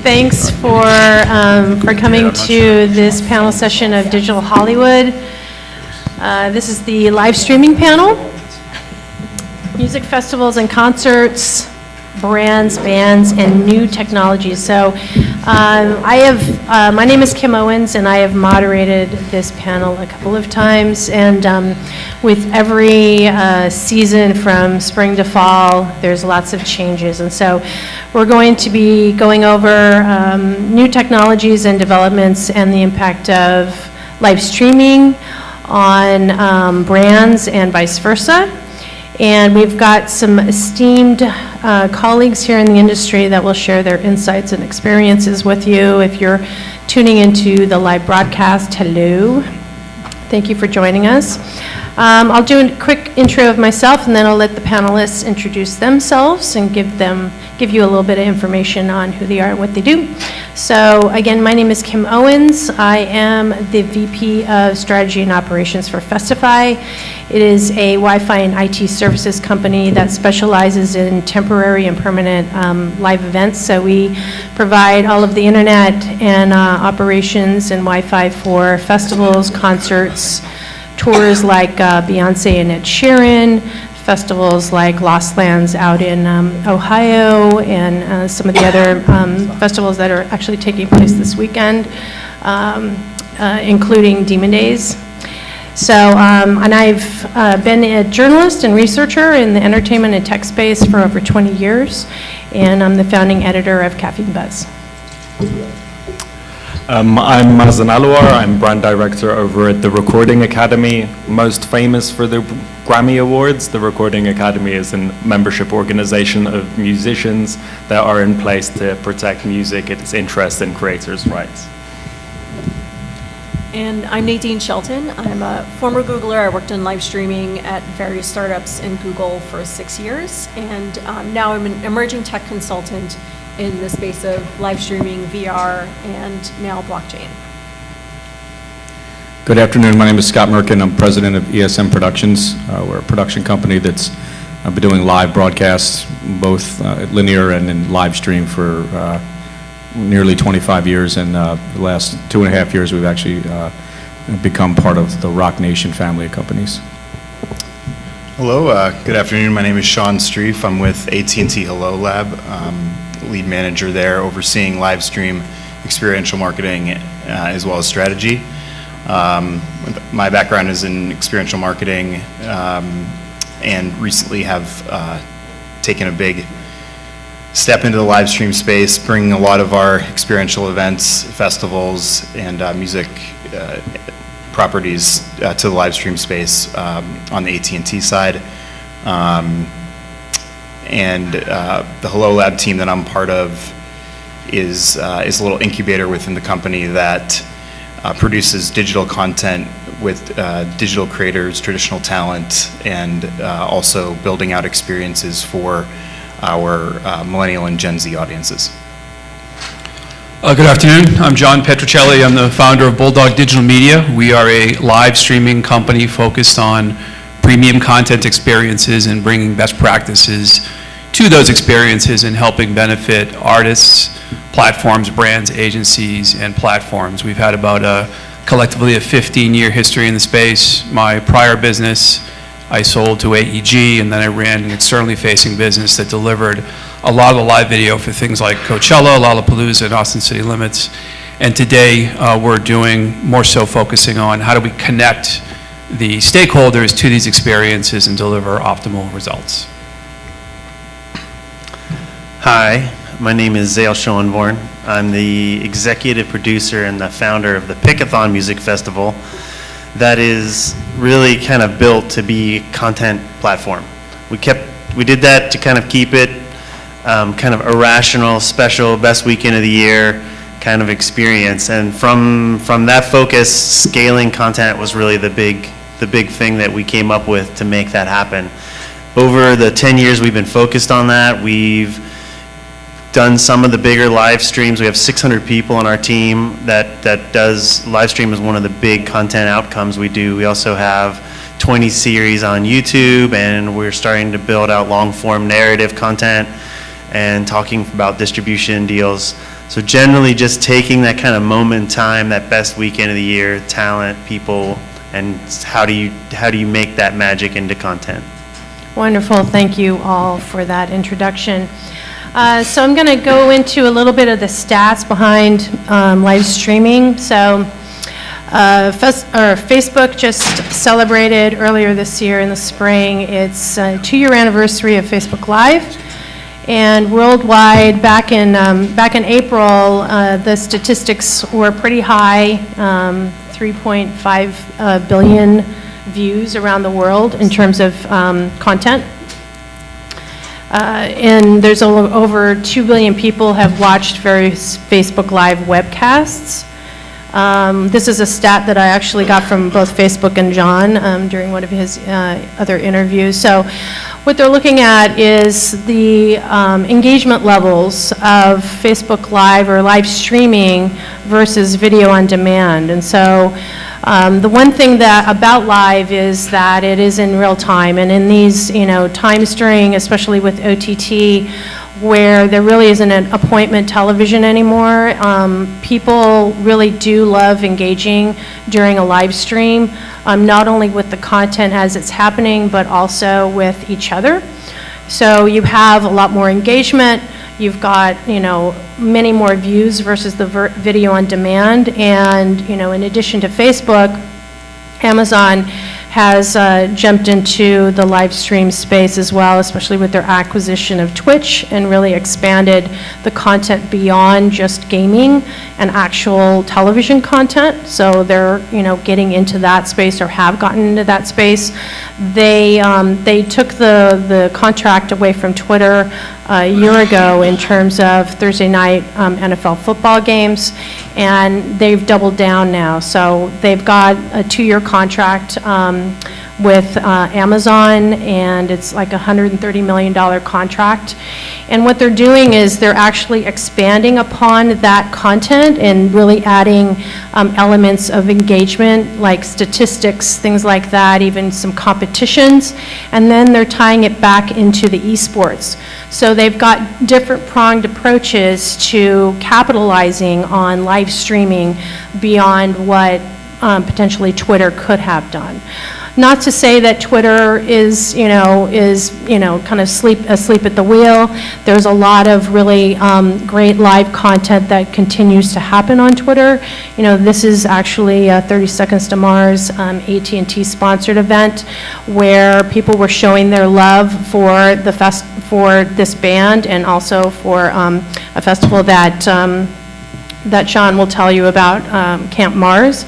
Thanks for coming to this panel session of Digital Hollywood. This is the live streaming panel. Music festivals and concerts, brands, bands, and new technologies. So my name is Kim Owens, and I have moderated this panel a couple of times. And with every season from spring to fall, there's lots of changes. And so we're going to be going over new technologies and developments and the impact of live streaming on brands and vice versa. And we've got some esteemed colleagues here in the industry that will share their insights and experiences with you. If you're tuning into the live broadcast, hello. Thank you for joining us. I'll do a quick intro of myself, and then I'll let the panelists introduce themselves and give you a little bit of information on who they are and what they do. So again, my name is Kim Owens. I am the VP of Strategy and Operations for Festify. It is a Wi-Fi and IT services company that specializes in temporary and permanent live events. So we provide all of the internet and operations and Wi-Fi for festivals, concerts, tours like Beyonce and Ed Sheeran, festivals like Lost Lands out in Ohio, and some of the other festivals that are actually taking place this weekend, including Demon Days. So, and I've been a journalist and researcher in the entertainment and tech space for over 20 years, and I'm the founding editor of Caffeine Buzz. I'm Mazen Alwar. I'm brand director over at the Recording Academy, most famous for the Grammy Awards. The Recording Academy is a membership organization of musicians that are in place to protect music, its interest, and creators' rights. And I'm Nadine Shelton. I'm a former Googler. I worked in live streaming at various startups in Google for 6 years, and now I'm an emerging tech consultant in the space of live streaming, VR, and now blockchain. Good afternoon. My name is Scott Merkin. I'm president of ESM Productions. We're a production company that's been doing live broadcasts, both linear and in live stream for nearly 25 years. And the last 2.5 years, we've actually become part of the Rock Nation family of companies. Hello. Good afternoon. My name is Sean Streif. I'm with AT&T Hello Lab. Lead manager there, overseeing live stream experiential marketing as well as strategy. My background is in experiential marketing, and recently have taken a big step into the live stream space, bringing a lot of our experiential events, festivals, and music properties to the live stream space on the AT&T side. And the Hello Lab team that I'm part of is a little incubator within the company that produces digital content with digital creators, traditional talent, and also building out experiences for our millennial and Gen Z audiences. Good afternoon. I'm John Petruccelli. I'm the founder of Bulldog Digital Media. We are a live streaming company focused on premium content experiences and bringing best practices to those experiences and helping benefit artists, platforms, brands, agencies, and platforms. We've had about collectively a 15-year history in the space. My prior business, I sold to AEG, and then I ran an externally facing business that delivered a lot of the live video for things like Coachella, Lollapalooza, and Austin City Limits. And today we're doing more so focusing on how do we connect the stakeholders to these experiences and deliver optimal results. Hi, my name is Zale Schoenborn. I'm the executive producer and the founder of the Pickathon Music Festival that is really kind of built to be a content platform. We did that to kind of keep it kind of irrational, special, best weekend of the year kind of experience. And from that focus, scaling content was really the big thing that we came up with to make that happen. Over the 10 years we've been focused on that, we've done some of the bigger live streams. We have 600 people on our team that does live stream as one of the big content outcomes we do. We also have 20 series on YouTube, and we're starting to build out long form narrative content and talking about distribution deals. So generally just taking that kind of moment in time, that best weekend of the year, talent, people, and how do you make that magic into content? Wonderful. Thank you all for that introduction. So I'm going to go into a little bit of the stats behind live streaming. So Facebook just celebrated earlier this year in the spring its 2-year anniversary of Facebook Live. And worldwide, back in April, the statistics were pretty high, 3.5 billion views around the world in terms of content. And there's over 2 billion people have watched various Facebook Live webcasts. This is a stat that I actually got from both Facebook and John during one of his other interviews. So what they're looking at is the engagement levels of Facebook Live or live streaming versus video on demand. And so the one thing about live is that it is in real time, and in these times during, especially with OTT, where there really isn't an appointment television anymore, people really do love engaging during a live stream, not only with the content as it's happening, but also with each other. So you have a lot more engagement. You've got, many more views versus the video on demand. And, in addition to Facebook, Amazon has jumped into the live stream space as well, especially with their acquisition of Twitch, and really expanded the content beyond just gaming and actual television content. So they're, getting into that space, or have gotten into that space. They took the contract away from Twitter a year ago in terms of Thursday night NFL football games, and they've doubled down now. So they've got a 2-year contract with Amazon, and it's like a $130 million contract. And what they're doing is they're actually expanding upon that content and really adding elements of engagement, like statistics, things like that, even some competitions, and then they're tying it back into the esports. So they've got different pronged approaches to capitalizing on live streaming beyond what potentially Twitter could have done. Not to say that Twitter is kind of asleep at the wheel. There's a lot of really great live content that continues to happen on Twitter. This is actually 30 Seconds to Mars AT&T sponsored event where people were showing their love for for this band, and also for a festival that Sean will tell you about, Camp Mars.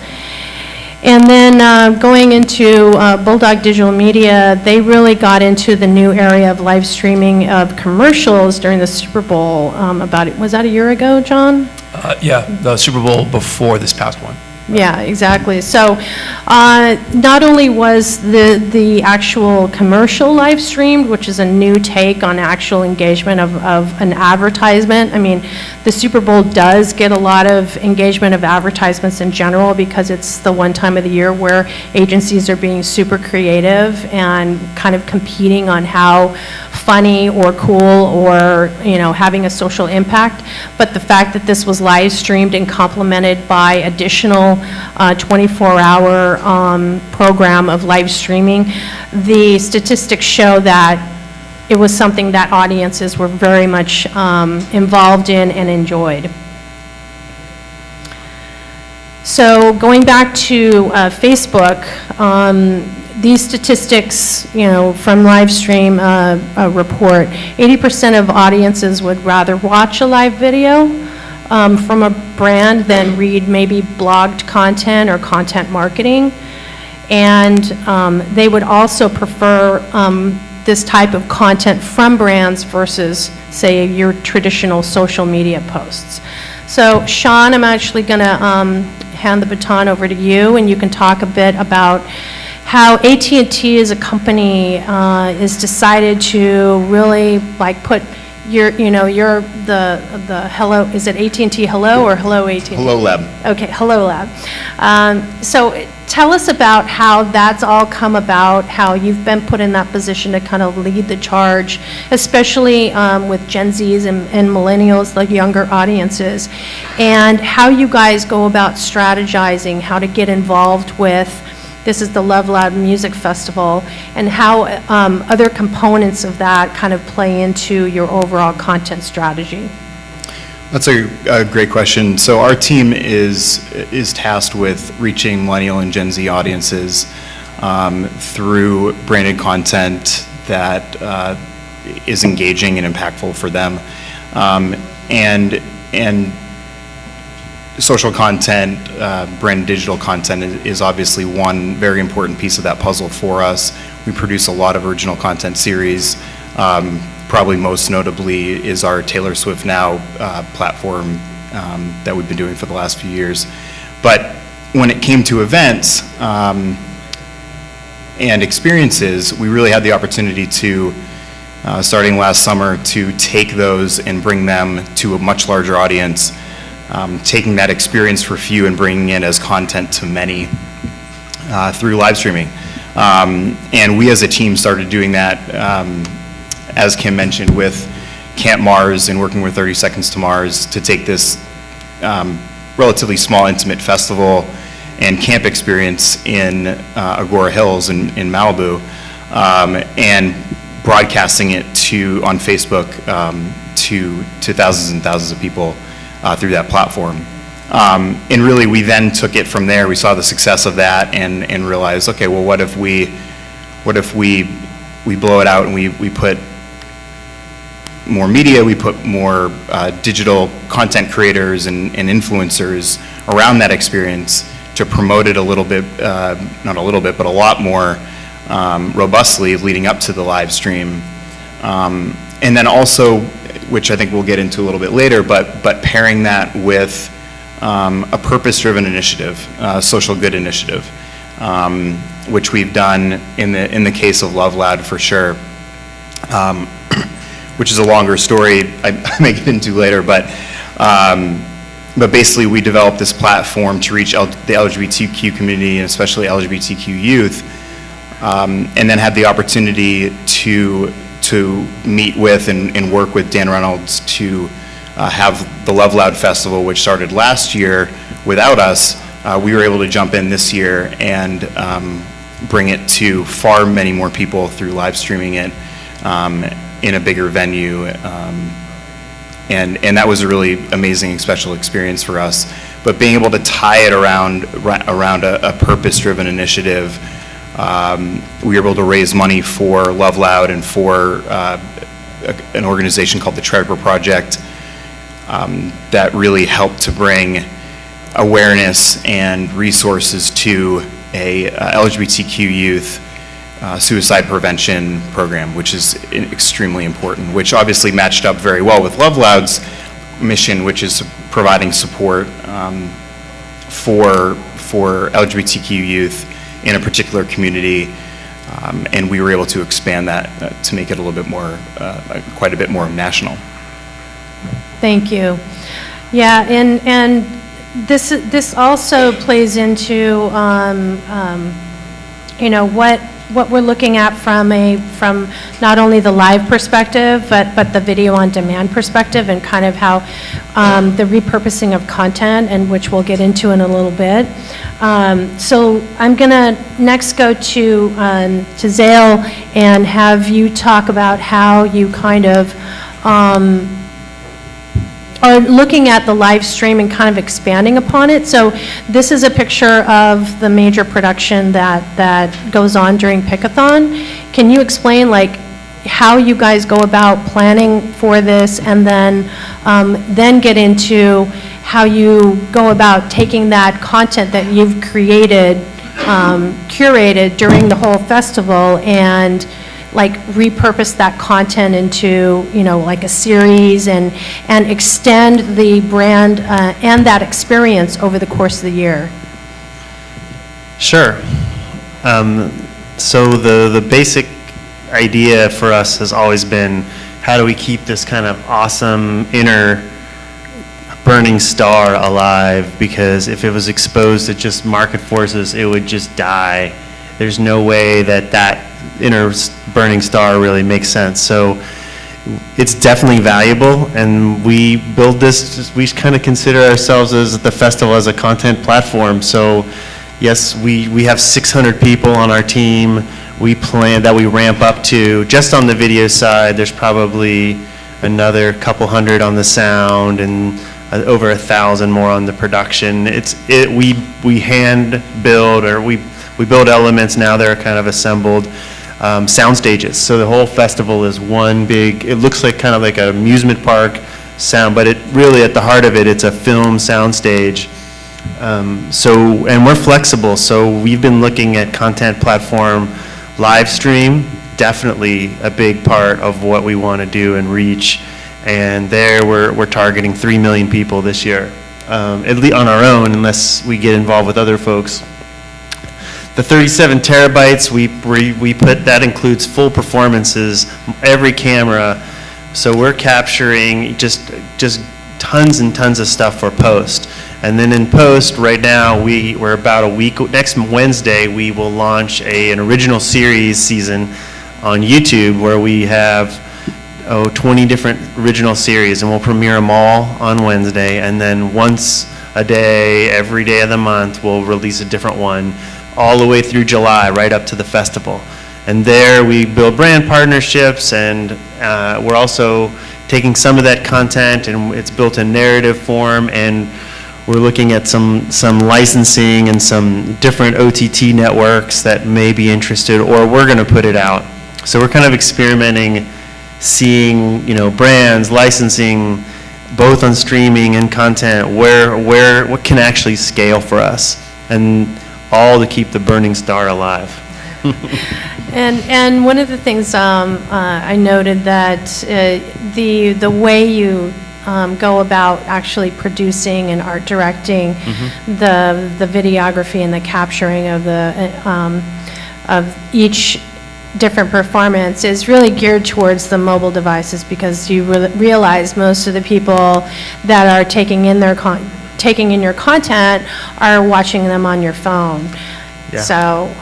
And then going into Bulldog Digital Media, they really got into the new area of live streaming of commercials during the Super Bowl was that a year ago, John? Yeah, the Super Bowl before this past one. Yeah, exactly. So not only was the actual commercial live streamed, which is a new take on actual engagement of an advertisement. I mean, the Super Bowl does get a lot of engagement of advertisements in general, because it's the one time of the year where agencies are being super creative and kind of competing on how funny or cool or having a social impact. But the fact that this was live streamed and complemented by additional 24-hour program of live streaming, the statistics show that it was something that audiences were very much involved in and enjoyed. So going back to Facebook, these statistics, from live stream report, 80% of audiences would rather watch a live video from a brand than read maybe blogged content or content marketing. And they would also prefer this type of content from brands versus, say, your traditional social media posts. So Sean, I'm actually going to hand the baton over to you, and you can talk a bit about how AT&T as a company is decided to really put the Hello, is it AT&T Hello or Hello AT&T? Hello Lab. Okay, Hello Lab. So tell us about how that's all come about, how you've been put in that position to kind of lead the charge, especially with Gen Zs and millennials, the younger audiences, and how you guys go about strategizing, how to get involved with, this is the Love Loud Music Festival, and how other components of that kind of play into your overall content strategy. That's a great question. So our team is tasked with reaching millennial and Gen Z audiences through branded content that is engaging and impactful for them, and social content, branded digital content is obviously one very important piece of that puzzle for us. We produce a lot of original content series. Probably most notably is our Taylor Swift Now platform that we've been doing for the last few years. But when it came to events and experiences, we really had the opportunity to, starting last summer, to take those and bring them to a much larger audience, taking that experience for few and bringing it as content to many through live streaming. And we as a team started doing that, as Kim mentioned, with Camp Mars and working with 30 Seconds to Mars to take this relatively small, intimate festival and camp experience in Agora Hills in Malibu, and broadcasting it on Facebook to thousands and thousands of people through that platform. And really, we then took it from there. We saw the success of that and realized, okay, well, what if we blow it out and we put more media, we put more digital content creators and influencers around that experience to promote it a little bit, not a little bit, but a lot more robustly leading up to the live stream. And then also, which I think we'll get into a little bit later, but pairing that with a purpose-driven initiative, social good initiative, which we've done in the case of Love Loud for sure, which is a longer story I may get into later, but basically we developed this platform to reach the LGBTQ community and especially LGBTQ youth, and then had the opportunity to meet with and work with Dan Reynolds to have the Love Loud Festival, which started last year without us. We were able to jump in this year and bring it to far many more people through live streaming it in a bigger venue. And that was a really amazing and special experience for us. But being able to tie it around a purpose-driven initiative, we were able to raise money for Love Loud and for an organization called the Trevor Project that really helped to bring awareness and resources to a LGBTQ youth suicide prevention program, which is extremely important, which obviously matched up very well with Love Loud's mission, which is providing support for LGBTQ youth in a particular community, and we were able to expand that to make it a little bit more, quite a bit more national. Thank you. Yeah, and this also plays into what we're looking at from not only the live perspective, but the video on demand perspective, and kind of how the repurposing of content, and which we'll get into in a little bit. So I'm gonna next go to Zale and have you talk about how you kind of are looking at the live stream and kind of expanding upon it. So this is a picture of the major production that goes on during Pickathon. Can you explain how you guys go about planning for this, and then get into how you go about taking that content that you've created, curated during the whole festival, and repurpose that content into, a series, and extend the brand and that experience over the course of the year? Sure. So the basic idea for us has always been, how do we keep this kind of awesome inner burning star alive, because if it was exposed to just market forces, it would just die. There's no way that that inner burning star really makes sense. So it's definitely valuable, and we build this, we kind of consider ourselves as the festival as a content platform. So yes, we have 600 people on our team. We plan that we ramp up to, just on the video side, there's probably another couple hundred on the sound, and over 1,000 more on the production. We hand build, or we build elements now that are kind of assembled, sound stages. So the whole festival is one big, it looks like kind of like an amusement park sound, but it really, at the heart of it, it's a film sound stage. And we're flexible, so we've been looking at content platform. Live stream, definitely a big part of what we want to do and reach. And there we're targeting 3 million people this year, at least on our own, unless we get involved with other folks. The 37 terabytes, we put, that includes full performances, every camera. So we're capturing just tons and tons of stuff for post. And then in post, right now, we're about a week, next Wednesday, we will launch an original series season on YouTube, where we have 20 different original series, and we'll premiere them all on Wednesday. And then once a day, every day of the month, we'll release a different one, all the way through July, right up to the festival. And there we build brand partnerships, and we're also taking some of that content, and it's built in narrative form, and we're looking at some licensing and some different OTT networks that may be interested, or we're going to put it out. So we're kind of experimenting, seeing, brands, licensing, both on streaming and content, what can actually scale for us, and all to keep the burning star alive. And one of the things I noted that the way you go about actually producing and art directing the videography and the capturing of of each different performance is really geared towards the mobile devices, because you realize most of the people that are taking in your content are watching them on your phone. Yeah.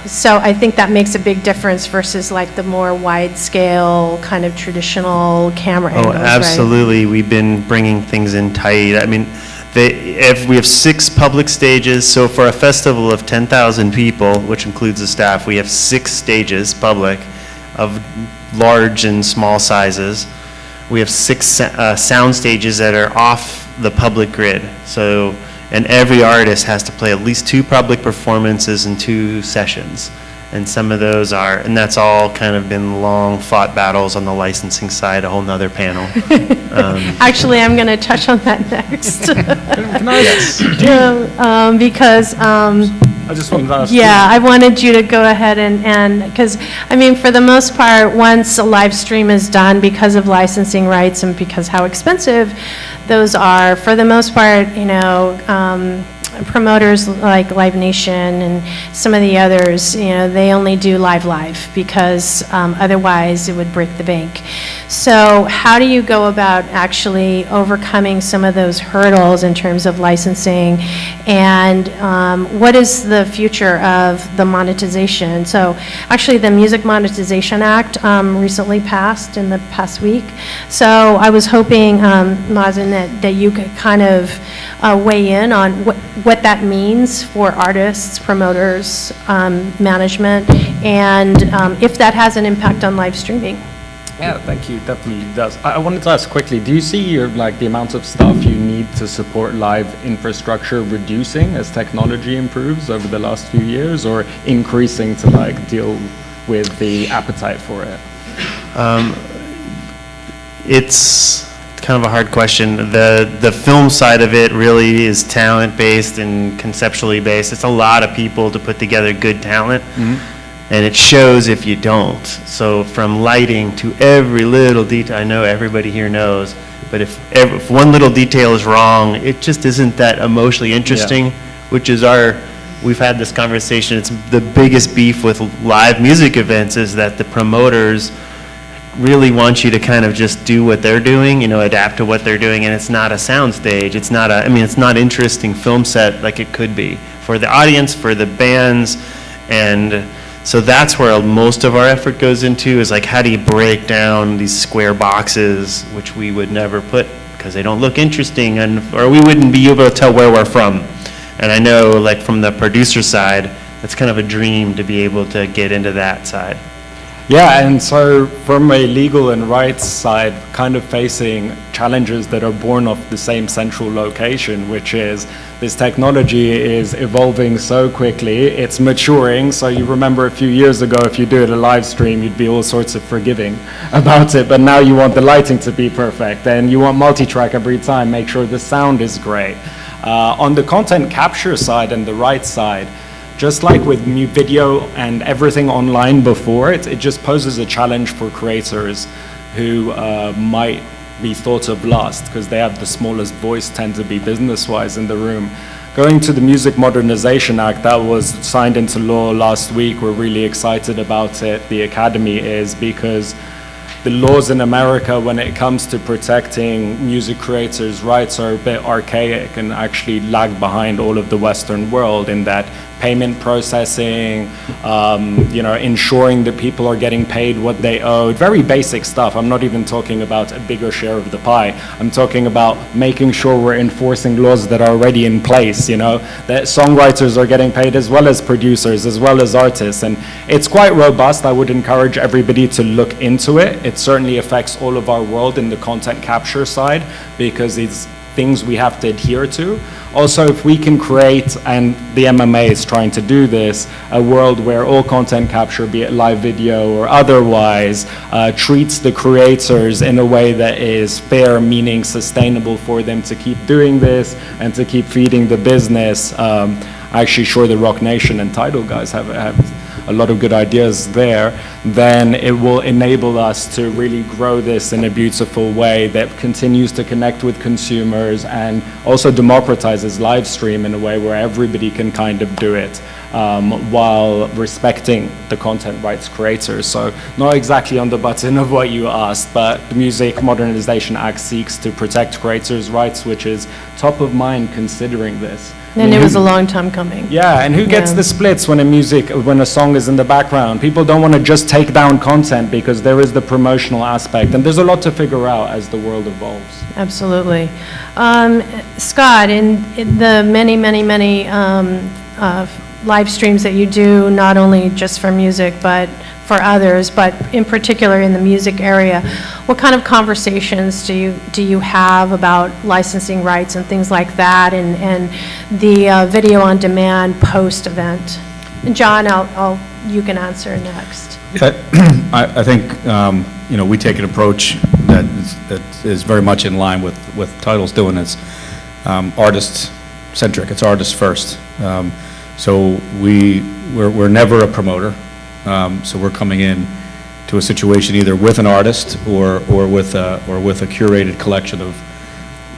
So I think that makes a big difference versus like the more wide-scale kind of traditional camera angles, right? Absolutely. We've been bringing things in tight. I mean, we have 6 public stages, so for a festival of 10,000 people, which includes the staff, we have 6 stages, public, of large and small sizes. We have 6 sound stages that are off the public grid. So, and every artist has to play at least 2 public performances and 2 sessions. And some of those are, and that's all kind of been long fought battles on the licensing side, a whole nother panel. Actually, I'm going to touch on that next. Yes. Because, I just wanted to ask. yeah, I wanted you to go ahead and, because, I mean, for the most part, once a live stream is done, because of licensing rights and because how expensive those are, for the most part, promoters like Live Nation and some of the others, they only do live because otherwise it would break the bank. So how do you go about actually overcoming some of those hurdles in terms of licensing, and what is the future of the monetization? So actually the Music Monetization Act recently passed in the past week. So I was hoping, Mazen, that you could kind of weigh in on what that means for artists, promoters, management, and if that has an impact on live streaming. Yeah, thank you. Definitely does. I wanted to ask quickly, do you see the amount of stuff you need to support live infrastructure reducing as technology improves over the last few years, or increasing to deal with the appetite for it? It's kind of a hard question. The film side of it really is talent-based and conceptually based. It's a lot of people to put together good talent. And it shows if you don't. So from lighting to every little detail, I know everybody here knows, but if one little detail is wrong, it just isn't that emotionally interesting, which is we've had this conversation, it's the biggest beef with live music events is that the promoters really want you to kind of just do what they're doing, adapt to what they're doing, and it's not a soundstage. It's not it's not interesting film set like it could be for the audience, for the bands, and so that's where most of our effort goes into, is like, how do you break down these square boxes, which we would never put because they don't look interesting, or we wouldn't be able to tell where we're from. And I know, like, from the producer side, it's kind of a dream to be able to get into that side. Yeah, and so from a legal and rights side, kind of facing challenges that are born of the same central location, which is this technology is evolving so quickly, it's maturing. So you remember a few years ago, if you do it a live stream, you'd be all sorts of forgiving about it, but now you want the lighting to be perfect, and you want multi-track every time, make sure the sound is great. On the content capture side and the rights side, just like with new video and everything online before, it just poses a challenge for creators who might be thought of last because they have the smallest voice, tend to be business-wise in the room. Going to the Music Modernization Act that was signed into law last week, we're really excited about it, the Academy is, because the laws in America when it comes to protecting music creators' rights are a bit archaic and actually lag behind all of the Western world in that payment processing, ensuring that people are getting paid what they owe, very basic stuff. I'm not even talking about a bigger share of the pie. I'm talking about making sure we're enforcing laws that are already in place, that songwriters are getting paid as well as producers, as well as artists. And it's quite robust. I would encourage everybody to look into it. It certainly affects all of our world in the content capture side because it's things we have to adhere to. Also, if we can create, and the MMA is trying to do this, a world where all content capture, be it live video or otherwise, treats the creators in a way that is fair, meaning sustainable for them to keep doing this and to keep feeding the business. I'm actually sure the Rock Nation and Tidal guys have a lot of good ideas there, then it will enable us to really grow this in a beautiful way that continues to connect with consumers and also democratizes live stream in a way where everybody can kind of do it while respecting the content rights creators. So not exactly on the button of what you asked, but the Music Modernization Act seeks to protect creators' rights, which is top of mind considering this. And it was a long time coming. Yeah, and who gets Yeah. the splits when a song is in the background? People don't want to just take down content because there is the promotional aspect, and there's a lot to figure out as the world evolves. Absolutely. Scott, in the many live streams that you do, not only just for music, but for others, but in particular in the music area, what kind of conversations do you have about licensing rights and things like that, and the video on demand post-event? And John, you can answer next. I think, we take an approach that is very much in line with Tidal's doing. It's artist-centric. It's artist first. So we're never a promoter. So we're coming in to a situation either with an artist or with a curated collection of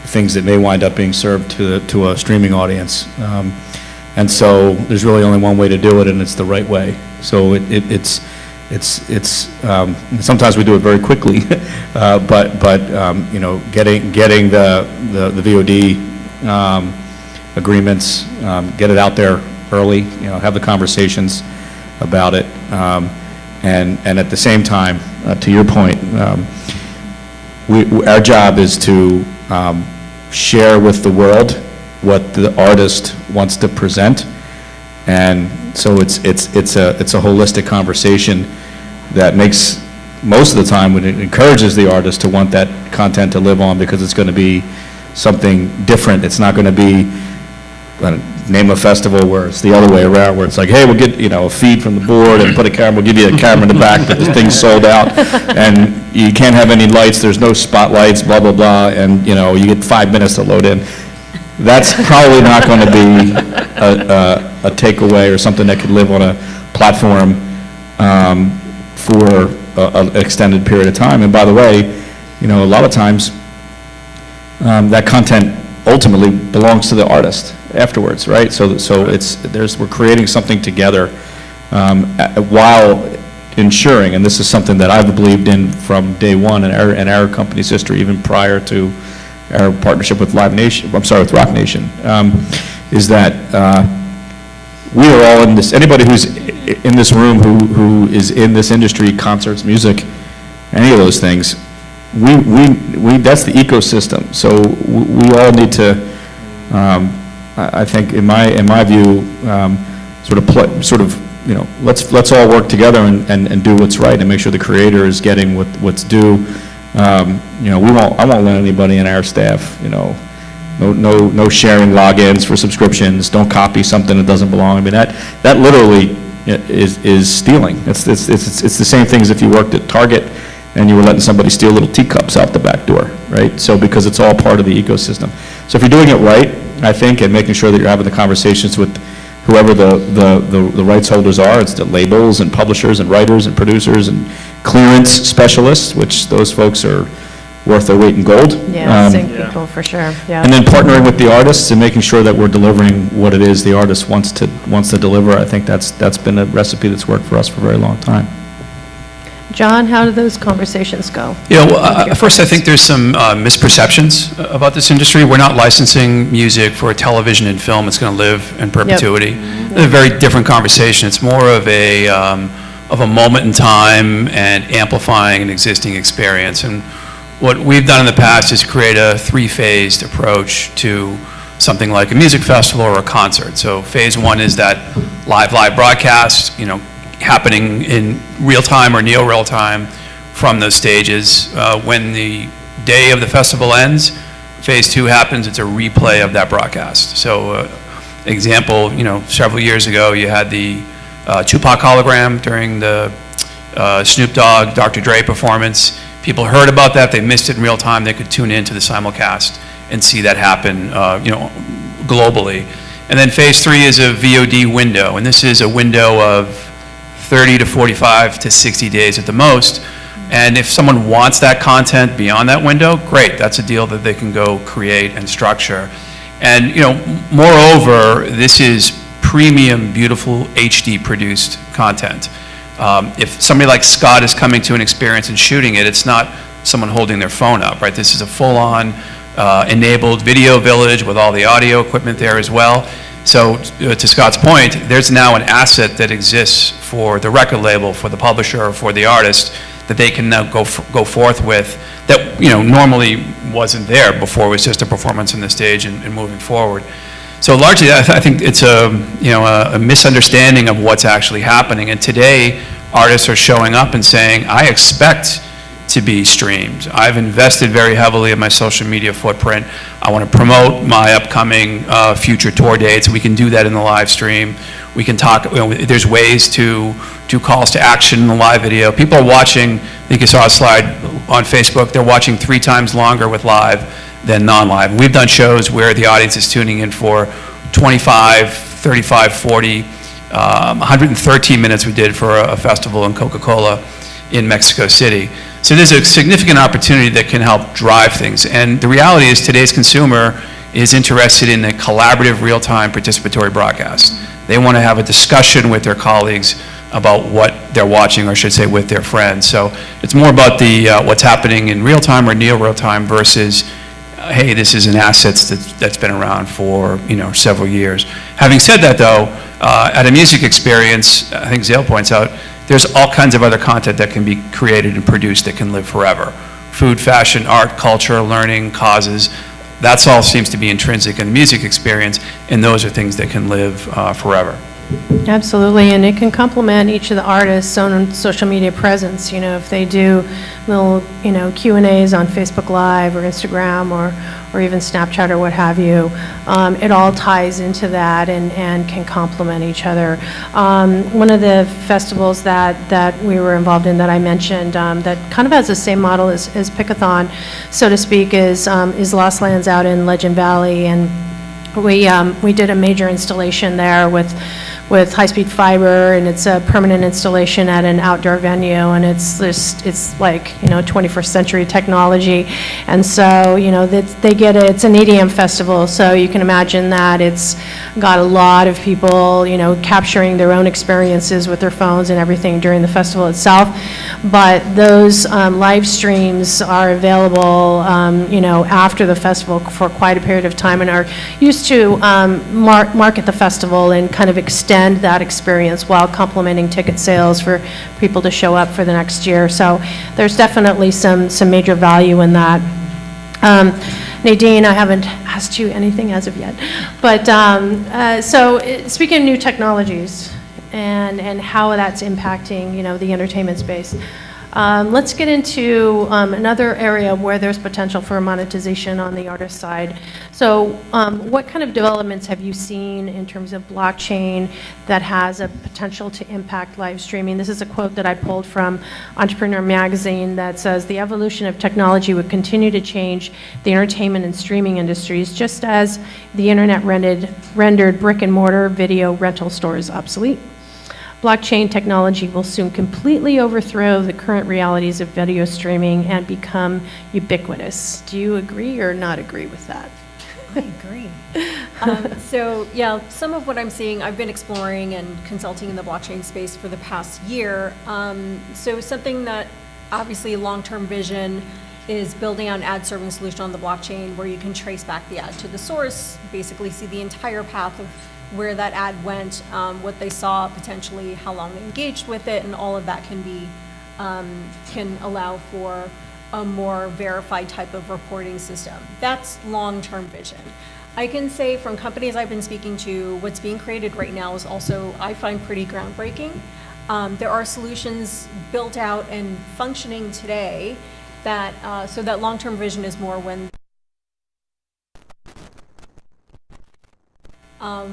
things that may wind up being served to a streaming audience. And so there's really only one way to do it, and it's the right way. So it's sometimes we do it very quickly, but getting the VOD agreements, get it out there early, have the conversations about it, and at the same time, to your point, our job is to share with the world what the artist wants to present, and so it's a holistic conversation that makes, most of the time, when it encourages the artist to want that content to live on because it's going to be something different. It's not going to be name a festival where it's the other way around, where it's like, hey, we'll get a feed from the board and put a camera, we'll give you a camera in the back, but this thing's sold out, and you can't have any lights, there's no spotlights, blah, blah, blah, and you get 5 minutes to load in. That's probably not going to be a takeaway or something that could live on a platform for an extended period of time. And by the way, a lot of times that content ultimately belongs to the artist afterwards, right? So we're creating something together while ensuring, and this is something that I've believed in from day one in our company's history, even prior to our partnership with Rock Nation, is that we are all in this, anybody who's in this room who is in this industry, concerts, music, any of those things, that's the ecosystem. So we all need to, I think, in my view, let's all work together and do what's right and make sure the creator is getting what's due. I won't let anybody in our staff, no sharing logins for subscriptions, don't copy something that doesn't belong. I mean, that literally is stealing. It's the same thing as if you worked at Target and you were letting somebody steal little teacups out the back door, right? So, because it's all part of the ecosystem. So if you're doing it right, I think, and making sure that you're having the conversations with whoever the rights holders are, it's the labels and publishers and writers and producers and clearance specialists, which those folks are worth their weight in gold. Yeah, sync people for sure, yeah. And then partnering with the artists and making sure that we're delivering what it is the artist wants to deliver. I think that's been a recipe that's worked for us for a very long time. John, how do those conversations go? First, I think there's some misperceptions about this industry. We're not licensing music for television and film. It's going to live in perpetuity. It's a very different conversation. It's more of a moment in time and amplifying an existing experience. And what we've done in the past is create a three-phased approach to something like a music festival or a concert. So phase one is that live broadcast, happening in real time or near real time from those stages. When the day of the festival ends, phase two happens, it's a replay of that broadcast. So example, several years ago you had the Tupac hologram during the Snoop Dogg, Dr. Dre performance. People heard about that, they missed it in real time, they could tune into the simulcast and see that happen globally. And then phase three is a VOD window, and this is a window of 30 to 45 to 60 days at the most. And if someone wants that content beyond that window, great, that's a deal that they can go create and structure. And moreover, this is premium, beautiful, HD produced content. If somebody like Scott is coming to an experience and shooting it, it's not someone holding their phone up, right? This is a full-on enabled video village with all the audio equipment there as well. So to Scott's point, there's now an asset that exists for the record label, for the publisher, or for the artist that they can now go forth with that normally wasn't there before. It was just a performance on the stage and moving forward. So largely, I think it's a misunderstanding of what's actually happening. And today, artists are showing up and saying, I expect to be streamed. I've invested very heavily in my social media footprint. I want to promote my upcoming future tour dates. We can do that in the live stream. We can talk, there's ways to do calls to action in the live video. People are watching, I think you saw a slide on Facebook, they're watching 3 times longer with live than non-live. We've done shows where the audience is tuning in for 25, 35, 40, 113 minutes we did for a festival in Coca-Cola in Mexico City. So there's a significant opportunity that can help drive things. And the reality is today's consumer is interested in a collaborative, real-time, participatory broadcast. They want to have a discussion with their colleagues about what they're watching, or I should say with their friends. So it's more about the what's happening in real time or near real time versus, hey, this is an asset that's been around for several years. Having said that, though, at a music experience, I think Zale points out, there's all kinds of other content that can be created and produced that can live forever. Food, fashion, art, culture, learning, causes, that's all seems to be intrinsic in the music experience, and those are things that can live forever. Absolutely, and it can complement each of the artists' own social media presence. If they do little, Q&As on Facebook Live or Instagram or even Snapchat or what have you, it all ties into that and can complement each other. One of the festivals that we were involved in that I mentioned that kind of has the same model as Pickathon, so to speak, is Lost Lands out in Legend Valley, and we did a major installation there with with high-speed fiber, and it's a permanent installation at an outdoor venue, and it's like, 21st century technology. And so, they get it, it's an EDM festival, so you can imagine that it's got a lot of people, capturing their own experiences with their phones and everything during the festival itself. But those live streams are available, after the festival for quite a period of time, and are used to market the festival and kind of extend that experience while complementing ticket sales for people to show up for the next year. So there's definitely some major value in that. Nadine, I haven't asked you anything as of yet, but speaking of new technologies and how that's impacting, the entertainment space, let's get into another area where there's potential for monetization on the artist side. So what kind of developments have you seen in terms of blockchain that has a potential to impact live streaming? This is a quote that I pulled from Entrepreneur Magazine that says, "The evolution of technology would continue to change the entertainment and streaming industries, just as the internet rendered brick and mortar video rental stores obsolete. Blockchain technology will soon completely overthrow the current realities of video streaming and become ubiquitous." Do you agree or not agree with that? I agree. So, yeah, some of what I'm seeing, I've been exploring and consulting in the blockchain space for the past year. So something that obviously long-term vision is building out an ad serving solution on the blockchain where you can trace back the ad to the source, basically see the entire path of where that ad went, what they saw potentially, how long they engaged with it, and all of that can allow for a more verified type of reporting system. That's long-term vision. I can say from companies I've been speaking to, what's being created right now is also, I find, pretty groundbreaking. There are solutions built out and functioning today that, so that long-term vision is more when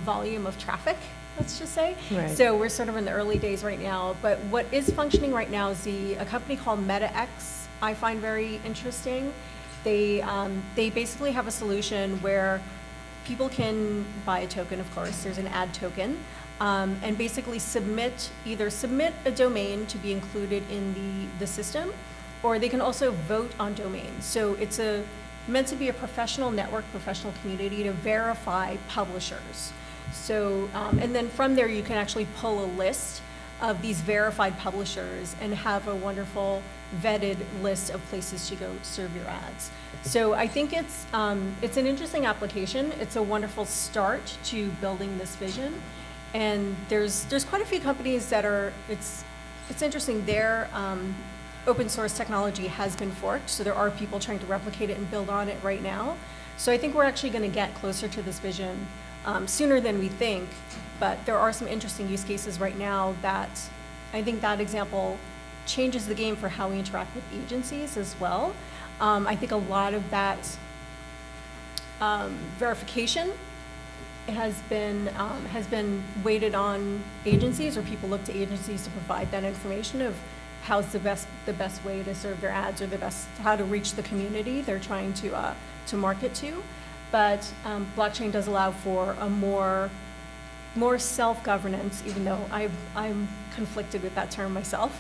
volume of traffic, let's just say. Right. So we're sort of in the early days right now, but what is functioning right now is a company called MetaX. I find very interesting. They basically have a solution where people can buy a token, of course, there's an ad token, and basically either submit a domain to be included in the system, or they can also vote on domains. So it's meant to be a professional network, professional community to verify publishers. So, and then from there you can actually pull a list of these verified publishers and have a wonderful vetted list of places to go serve your ads. So I think it's an interesting application. It's a wonderful start to building this vision. And there's quite a few companies that it's interesting, their open source technology has been forked, so there are people trying to replicate it and build on it right now. So I think we're actually going to get closer to this vision sooner than we think, but there are some interesting use cases right now that I think that example changes the game for how we interact with agencies as well. I think a lot of that verification has been weighted on agencies, or people look to agencies to provide that information of how's the best way to serve their ads, or how to reach the community they're trying to market to. But blockchain does allow for a more self-governance, even though I'm conflicted with that term myself.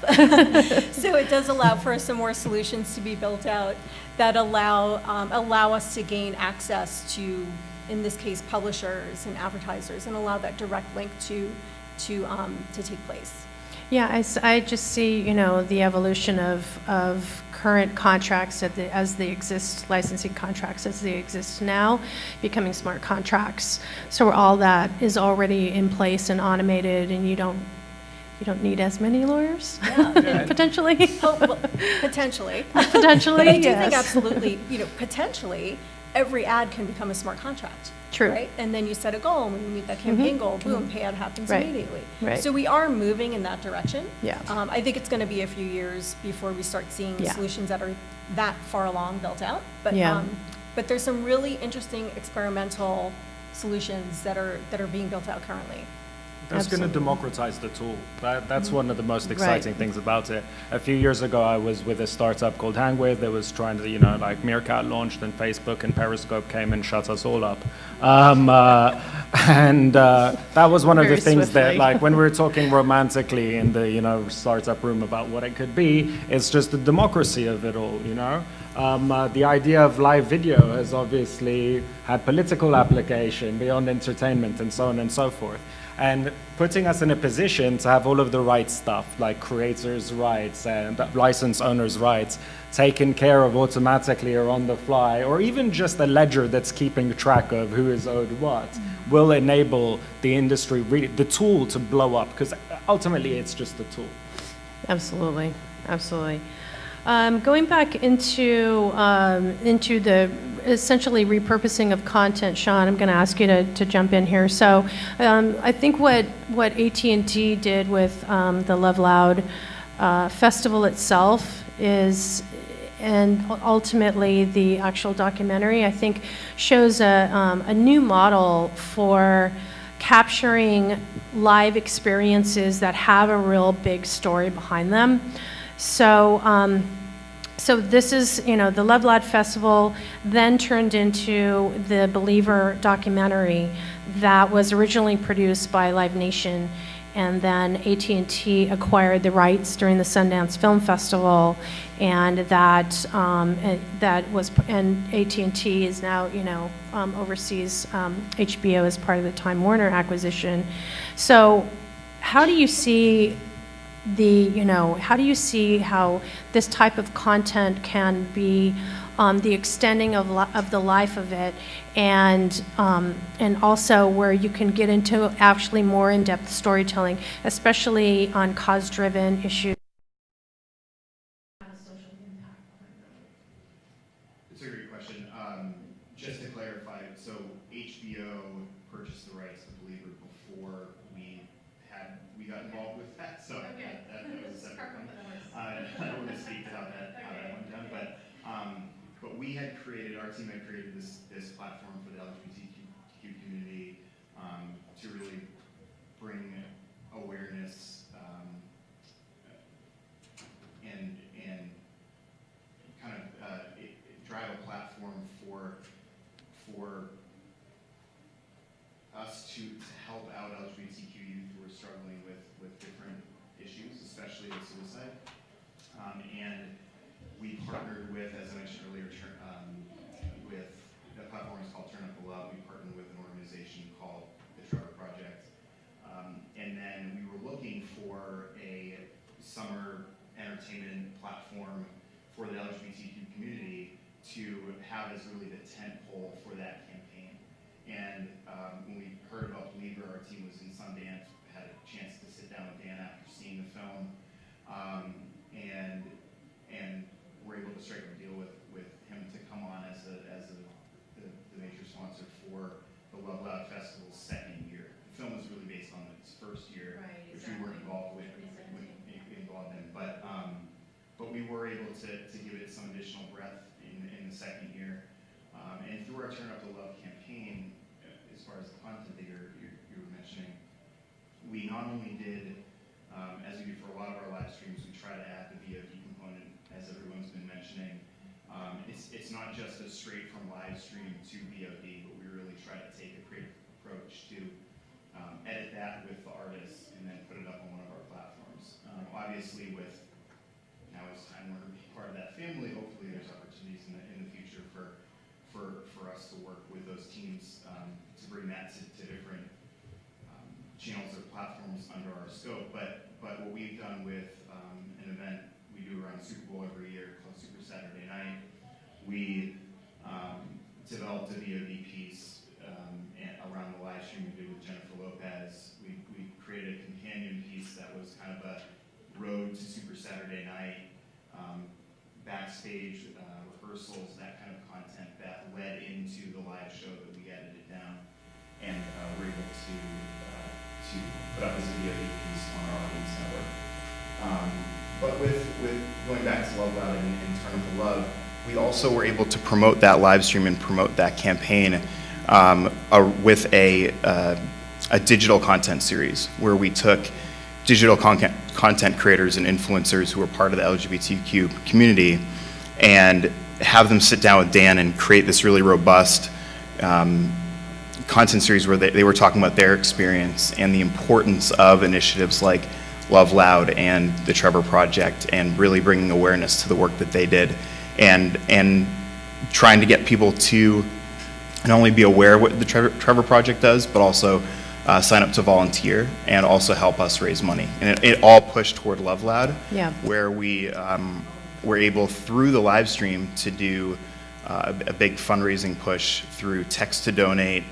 So it does allow for some more solutions to be built out that allow us to gain access to, in this case, publishers and advertisers, and allow that direct link to take place. Yeah, I just see, the evolution of current contracts as they exist, licensing contracts as they exist now, becoming smart contracts. So all that is already in place and automated, and you don't need as many lawyers, Yeah. potentially. Oh, well, potentially. Potentially, But I do yes. think absolutely, potentially, every ad can become a smart contract. True. Right? And then you set a goal, and when you meet that campaign goal, boom, payout happens Right. immediately. Right. So we are moving in that direction. Yeah. I think it's going to be a few years before we start seeing Yeah. solutions that are that far along built out. But Yeah. but there's some really interesting experimental solutions that are being built out currently. That's going to Absolutely. democratize the tool. That's one of the most exciting things about it. A few years ago, I was with a startup called Hangwave that was trying to, like Meerkat launched, and Facebook and Periscope came and shut us all up. That was one of the Very things that, swiftly. like, when we were talking romantically in the, startup room about what it could be, it's just the democracy of it all, The idea of live video has obviously had political application beyond entertainment and so on and so forth. And putting us in a position to have all of the right stuff, like creators' rights and license owners' rights, taken care of automatically or on the fly, or even just a ledger that's keeping track of who is owed what, will enable the industry, really, the tool to blow up, because ultimately it's just a tool. Absolutely, absolutely. Going back into the essentially repurposing of content, Sean, I'm going to ask you to jump in here. So I think what AT&T did with the Love Loud festival itself is, and ultimately the actual documentary, I think shows a new model for capturing live experiences that have a real big story behind them. So this is, the Love Loud Festival then turned into the Believer documentary that was originally produced by Live Nation, and then AT&T acquired the rights during the Sundance Film Festival, and AT&T is now, oversees HBO as part of the Time Warner acquisition. So how do you see how this type of content can be the extending of the life of it, and also where you can get into actually more in-depth storytelling, especially on cause-driven issues? It's a great question. Just to clarify, so HBO purchased the rights to Believer before we got involved with that. So that was a separate one. I don't want to speak to how that went down, but we had created, our team had created this platform for the LGBTQ community to really bring awareness and kind of drive a platform for us to help out LGBTQ youth who are struggling with different issues, especially with suicide. And we partnered with, as I mentioned earlier, with the platform is called Turn Up the Love. We partnered with an organization called the Trevor Project. And then we were looking for a summer entertainment platform for the LGBTQ community to have as really the tent pole for that campaign. And when we heard about Believer, our team was in Sundance, had a chance to sit down with Dan after seeing the film, and were able to strike a deal with him to come on as the major sponsor for the Love Loud Festival's second year. The film was really based on its first year, which we weren't involved in, but we were able to give it some additional breadth in the second year. And through our Turn Up the Love campaign, as far as the content that you were mentioning, we not only did, as we do for a lot of our live streams, we try to add the VOD component, as everyone's been mentioning. It's not just a straight from live stream to VOD, but we really try to take a creative approach to edit that with the artists and then put it up on one of our platforms. Obviously, with now it's Time Warner being part of that family, hopefully there's opportunities in the future for us to work with those teams to bring that to different channels or platforms under our scope. But what we've done with an event we do around Super Bowl every year called Super Saturday Night, we developed a VOD piece around the live stream we did with Jennifer Lopez. We created a companion piece that was kind of a road to Super Saturday Night, backstage rehearsals, that kind of content that led into the live show that we edited down and were able to put up as a VOD piece on our audience network. But with going back to Love Loud and Turn Up the Love, we also were able to promote that live stream and promote that campaign with a a digital content series where we took digital content creators and influencers who are part of the LGBTQ community and have them sit down with Dan and create this really robust content series where they were talking about their experience and the importance of initiatives like Love Loud and the Trevor Project, and really bringing awareness to the work that they did, and trying to get people to not only be aware of what the Trevor Project does, but also sign up to volunteer and also help us raise money. And it all pushed toward Love Loud, Yeah. where we were able, through the live stream, to do a big fundraising push through text to donate,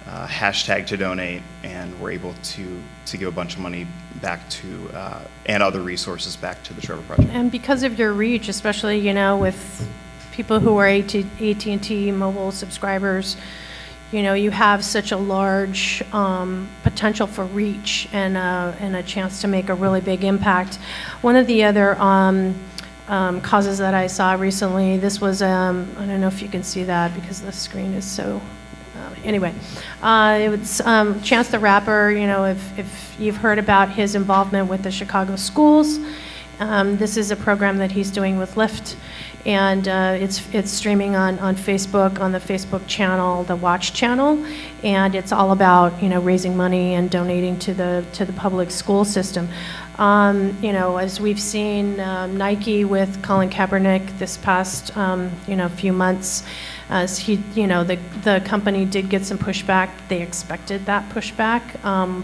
hashtag to donate, and we're able to give a bunch of money back to, and other resources back to the Trevor Project. And because of your reach, especially, you know, with people who are AT&T mobile subscribers, you know, you have such a large potential for reach and a chance to make a really big impact. One of the other causes that I saw recently, this was, I don't know if you can see that because the screen is so, anyway, it was Chance the Rapper. You know, if you've heard about his involvement with the Chicago schools, this is a program that he's doing with Lyft, and it's streaming on Facebook, on the Facebook channel, the Watch channel, and it's all about, you know, raising money and donating to the public school system. You know, as we've seen Nike with Colin Kaepernick this past, you know, few months, as he, you know, the company did get some pushback. They expected that pushback,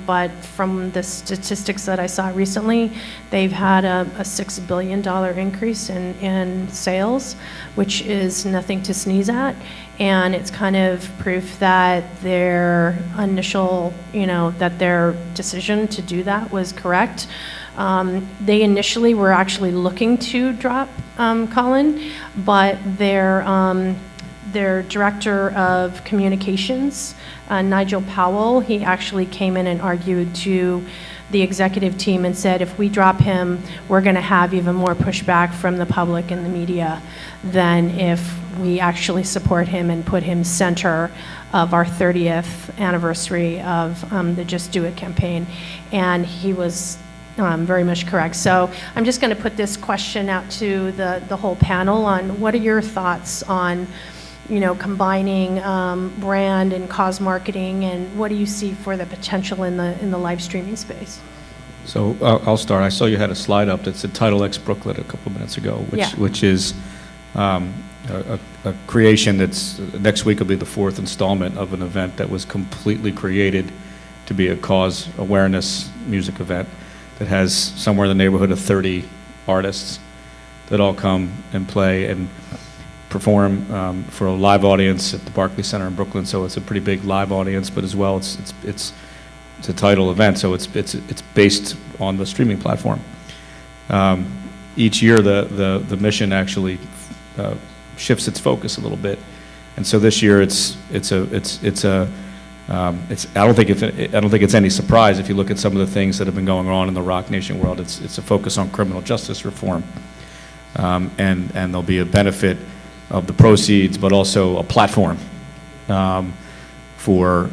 but from the statistics that I saw recently, they've had a $6 billion increase in sales, which is nothing to sneeze at. And it's kind of proof that their initial, you know, that their decision to do that was correct. They initially were actually looking to drop Colin, but their director of communications, Nigel Powell, he actually came in and argued to the executive team and said, if we drop him, we're going to have even more pushback from the public and the media than if we actually support him and put him center of our 30th anniversary of the Just Do It campaign. And he was very much correct. So I'm just going to put this question out to the whole panel on what are your thoughts on, you know, combining brand and cause marketing, and what do you see for the potential in the live streaming space? So I'll start. I saw you had a slide up that said Title X Brooklyn a couple minutes ago, which is a creation that's, next week will be the 4th installment of an event that was completely created to be a cause awareness music event that has somewhere in the neighborhood of 30 artists that all come and play and perform for a live audience at the Barclays Center in Brooklyn. So it's a pretty big live audience, but as well it's a title event, so it's based on the streaming platform. Each year the mission actually shifts its focus a little bit, and so this year I don't think it's any surprise if you look at some of the things that have been going on in the Rock Nation world. It's a focus on criminal justice reform, and there'll be a benefit of the proceeds, but also a platform for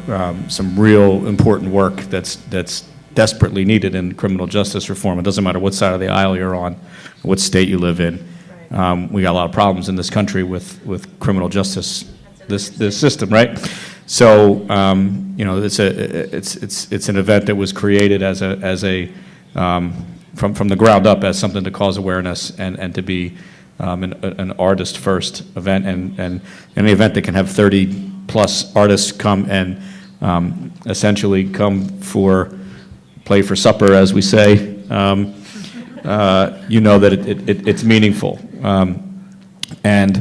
some real important work that's desperately needed in criminal justice reform. It doesn't matter what side of the aisle you're on, what state you live in. We got a lot of problems in this country with criminal justice, this system, right? So you know, it's an event that was created as a from the ground up as something to cause awareness and to be an artist first event, and any event that can have 30 plus artists come and essentially come play for supper, as we say. You know that it's meaningful, and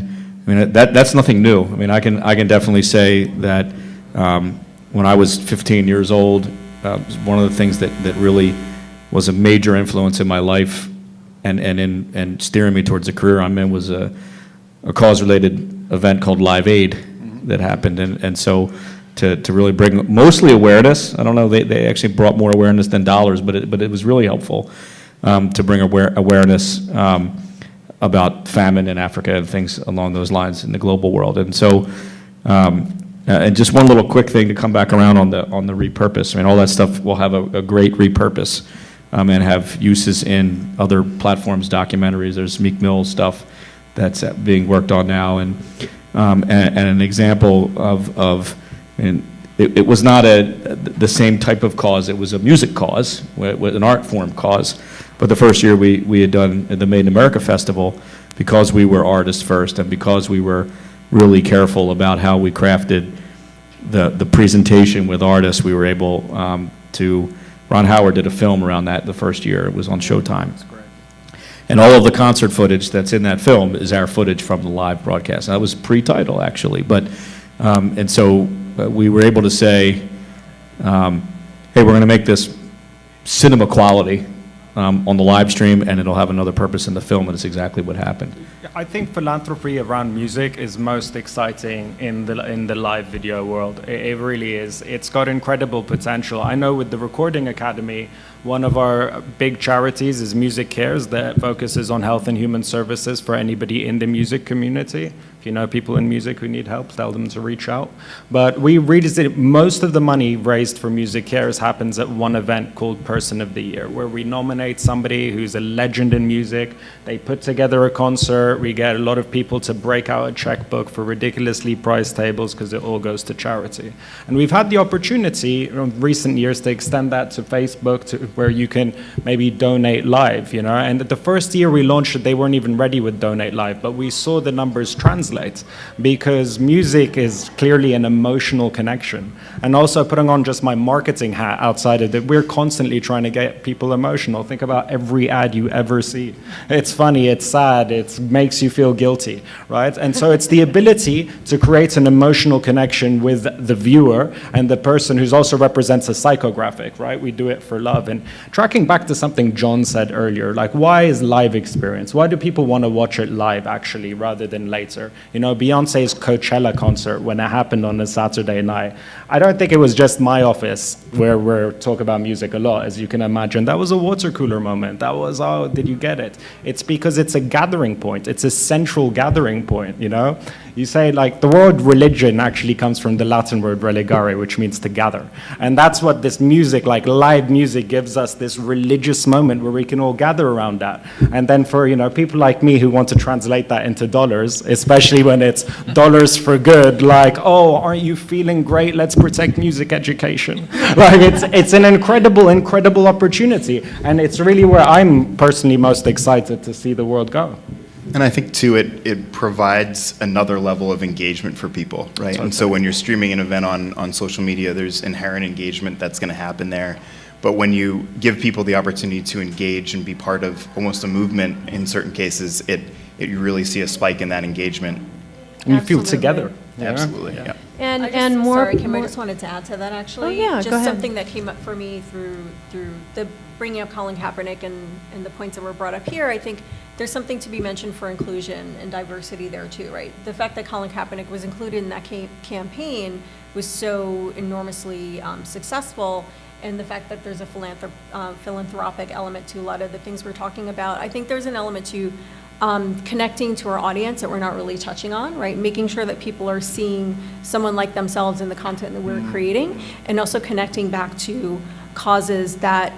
I mean that's nothing new. I mean I can definitely say that when I was 15 years old, one of the things that really was a major influence in my life and steering me towards the career I'm in was a cause-related event called Live Aid that happened, and so to really bring mostly awareness. I don't know, they actually brought more awareness than dollars, but it was really helpful to bring awareness about famine in Africa and things along those lines in the global world. And so And just one little quick thing to come back around on the repurpose. I mean, all that stuff will have a great repurpose and have uses in other platforms, documentaries. There's Meek Mill stuff that's being worked on now, and an example of it was not the same type of cause. It was a music cause, an art form cause. But the first year we had done the Made in America Festival, because we were artists first and because we were really careful about how we crafted the presentation with artists, we were able to, Ron Howard did a film around that the first year. It was on Showtime. And all of the concert footage that's in that film is our footage from the live broadcast. That was pre-title, actually. But, and so we were able to say, hey, we're going to make this cinema quality on the live stream, and it'll have another purpose in the film, and it's exactly what happened. I think philanthropy around music is most exciting in the live video world. It really is. It's got incredible potential. I know with the Recording Academy, one of our big charities is Music Cares, that focuses on health and human services for anybody in the music community. If you know people in music who need help, tell them to reach out. But we revisit most of the money raised for Music Cares happens at one event called Person of the Year, where we nominate somebody who's a legend in music. They put together a concert. We get a lot of people to break out a checkbook for ridiculously priced tables because it all goes to charity. And we've had the opportunity in recent years to extend that to Facebook, where you can maybe donate live, you know. And the first year we launched it, they weren't even ready with Donate Live, but we saw the numbers translate, because music is clearly an emotional connection. And also, putting on just my marketing hat outside of it, we're constantly trying to get people emotional. Think about every ad you ever see. It's funny, it's sad, it makes you feel guilty, right? And so it's the ability to create an emotional connection with the viewer and the person who also represents a psychographic, right? We do it for love. And tracking back to something John said earlier, like, why is live experience? Why do people want to watch it live, actually, rather than later? You know, Beyonce's Coachella concert, when it happened on a Saturday night, I don't think it was just my office where we're talking about music a lot, as you can imagine. That was a water cooler moment. That was, oh, did you get it? It's because it's a gathering point. It's a central gathering point, you know? You say, like, the word religion actually comes from the Latin word religare, which means to gather. And that's what this music, like live music, gives us, this religious moment where we can all gather around that. And then for, you know, people like me who want to translate that into dollars, especially when it's dollars for good, like, oh, aren't you feeling great? Let's protect music education. Like, it's an incredible opportunity. And it's really where I'm personally most excited to see the world go. And I think, too, it provides another level of engagement for people, right? And so when you're streaming an event on social media, there's inherent engagement that's going to happen there. But when you give people the opportunity to engage and be part of almost a movement in certain cases, you really see a spike in that engagement. And you feel Absolutely. together. Absolutely, yeah. And more. Sorry, Kim, I just wanted to add to that, actually. Oh, yeah, Just go ahead. something that came up for me through the bringing up Colin Kaepernick and the points that were brought up here. I think there's something to be mentioned for inclusion and diversity there, too, right? The fact that Colin Kaepernick was included in that campaign was so enormously successful, and the fact that there's a philanthropic element to a lot of the things we're talking about. I think there's an element to connecting to our audience that we're not really touching on, right? Making sure that people are seeing someone like themselves in the content that we're creating, and also connecting back to causes that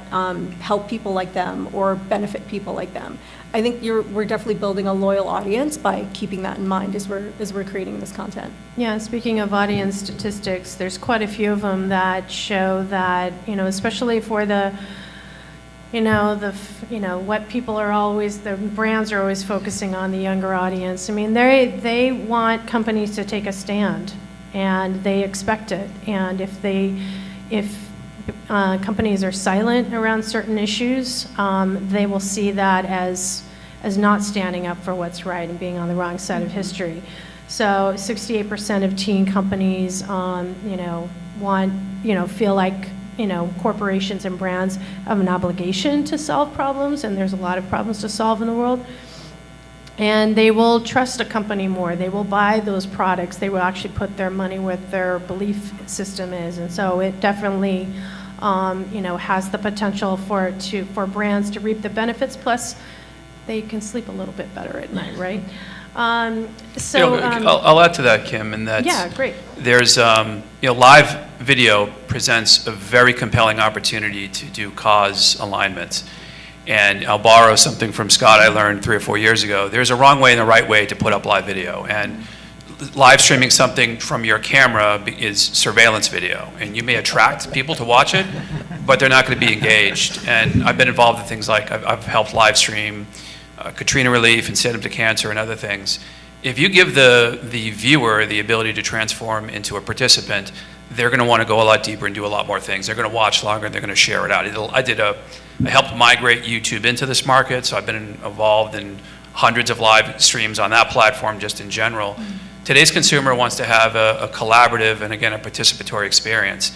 help people like them or benefit people like them. I think we're definitely building a loyal audience by keeping that in mind as we're creating this content. Yeah, speaking of audience statistics, there's quite a few of them that show that, you know, especially for the what people are always, the brands are always focusing on the younger audience. I mean, they want companies to take a stand, and they expect it. And if companies are silent around certain issues, they will see that as not standing up for what's right and being on the wrong side of history. So 68% of teen companies, feel like, corporations and brands have an obligation to solve problems, and there's a lot of problems to solve in the world. And they will trust a company more. They will buy those products. They will actually put their money where their belief system is. And so it definitely, has the potential for brands to reap the benefits. Plus, they can sleep a little bit better at night, right? So, I'll add to that, Kim, in that yeah, great. there's, live video presents a very compelling opportunity to do cause alignment. And I'll borrow something from Scott I learned 3 or 4 years ago. There's a wrong way and a right way to put up live video. And live streaming something from your camera is surveillance video. And you may attract people to watch it, but they're not going to be engaged. And I've been involved in things like I've helped live stream Katrina relief and Stand Up to Cancer and other things. If you give the viewer the ability to transform into a participant, they're going to want to go a lot deeper and do a lot more things. They're going to watch longer and they're going to share it out. I helped migrate YouTube into this market, so I've been involved in hundreds of live streams on that platform just in general. Today's consumer wants to have a collaborative and, again, a participatory experience.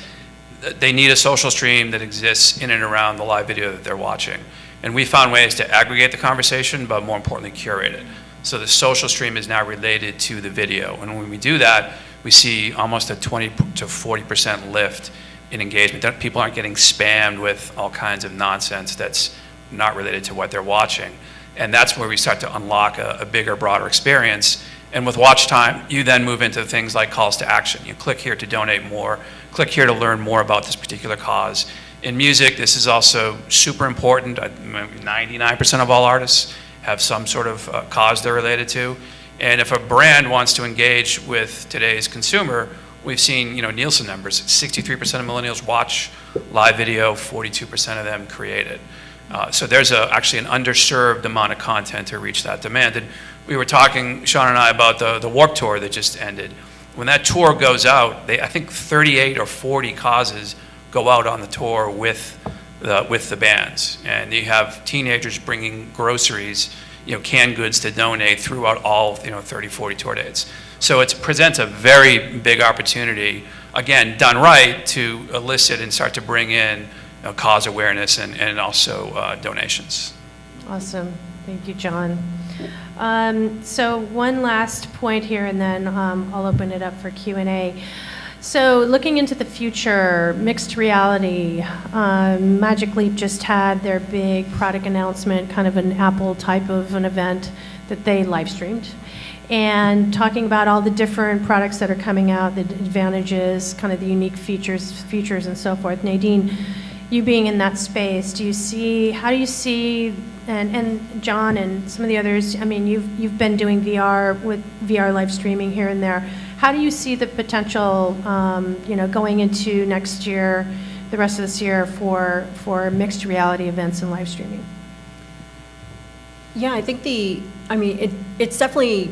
They need a social stream that exists in and around the live video that they're watching. And we found ways to aggregate the conversation, but more importantly, curate it. So the social stream is now related to the video. And when we do that, we see almost a 20 to 40% lift in engagement. People aren't getting spammed with all kinds of nonsense that's not related to what they're watching. And that's where we start to unlock a bigger, broader experience. And with watch time, you then move into things like calls to action. You click here to donate more, click here to learn more about this particular cause. In music, this is also super important. 99% of all artists have some sort of cause they're related to. And if a brand wants to engage with today's consumer, we've seen, Nielsen numbers. 63% of millennials watch live video, 42% of them create it. So there's actually an underserved amount of content to reach that demand. And we were talking, Sean and I, about the Warped Tour that just ended. When that tour goes out, I think 38 or 40 causes go out on the tour with the bands. And you have teenagers bringing groceries, canned goods to donate throughout all, 30, 40 tour dates. So it presents a very big opportunity, again, done right, to elicit and start to bring in cause awareness and also donations. Awesome. Thank you, John. So one last point here, and then I'll open it up for Q&A. So looking into the future, mixed reality, Magic Leap just had their big product announcement, kind of an Apple type of an event that they live streamed. And talking about all the different products that are coming out, the advantages, kind of the unique features and so forth. Nadine, you being in that space, how do you see, and John and some of the others, I mean, you've been doing VR with VR live streaming here and there. How do you see the potential, going into next year, the rest of this year for mixed reality events and live streaming? Yeah, I think it's definitely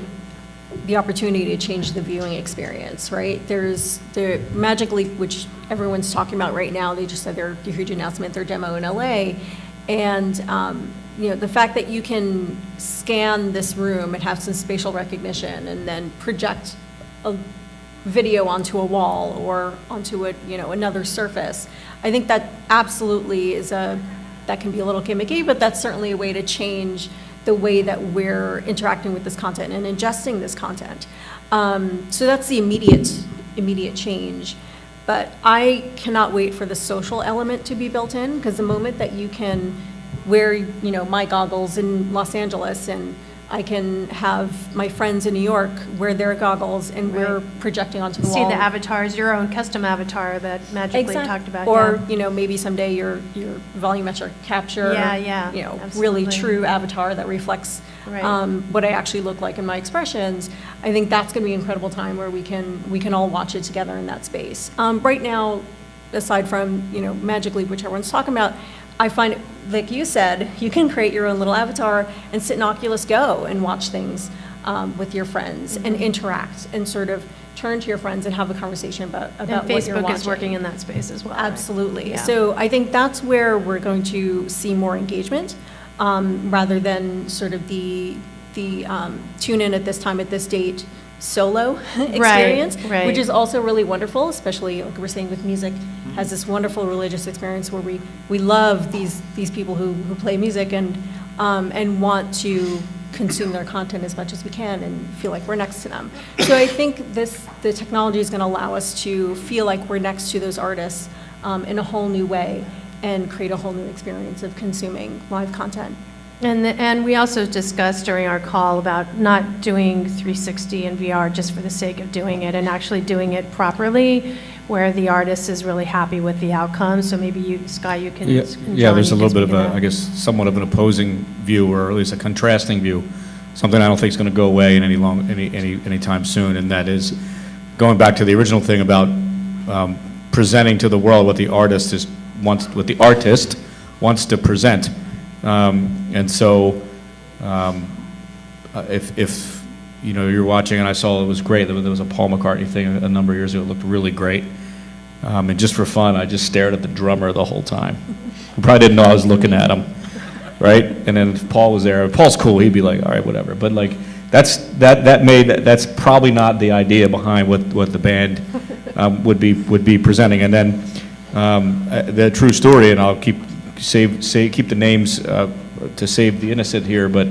the opportunity to change the viewing experience, right? There's the Magic Leap, which everyone's talking about right now. They just had their huge announcement, their demo in LA. And, the fact that you can scan this room and have some spatial recognition and then project a video onto a wall or onto another surface. I think that absolutely that can be a little gimmicky, but that's certainly a way to change the way that we're interacting with this content and ingesting this content. So that's the immediate change. But I cannot wait for the social element to be built in, because the moment that you can wear, my goggles in Los Angeles, and I can have my friends in New York wear their goggles, and we're projecting onto the wall. See the avatars, your own custom avatar that Magic Leap talked about. Or, yeah. Maybe someday your volumetric capture, really absolutely. true avatar that reflects Right. What I actually look like in my expressions. I think that's going to be an incredible time where we can all watch it together in that space. Right now, aside from, Magic Leap, which everyone's talking about, I find, like you said, you can create your own little avatar and sit in Oculus Go and watch things with your friends and interact and sort of turn to your friends and have a conversation about And what you're watching. Facebook is working in that space as well. right? Absolutely. Yeah. So I think that's where we're going to see more engagement, rather than sort of the tune in at this time, at this date, solo experience, right. which is also really wonderful, especially like we're saying with music, has this wonderful religious experience where we love these people who play music and want to consume their content as much as we can and feel like we're next to them. So I think the technology is going to allow us to feel like we're next to those artists in a whole new way and create a whole new experience of consuming live content. And we also discussed during our call about not doing 360 and VR just for the sake of doing it, and actually doing it properly, where the artist is really happy with the outcome. So maybe you, Scott, you can. Yeah, and yeah, John, there's a you little can bit of speak to a, I that. guess, somewhat of an opposing view, or at least a contrasting view, something I don't think is going to go away in any time soon, and that is going back to the original thing about presenting to the world what the artist wants to present. And so, if you know, you're watching, and I saw it was great, there was a Paul McCartney thing a number of years ago, it looked really great. And just for fun, I just stared at the drummer the whole time. He probably didn't know I was looking at him, right? And then if Paul was there, Paul's cool, he'd be like, all right, whatever. But like, that's probably not the idea behind what the band would be presenting. And then the true story, and I'll keep the names to save the innocent here, but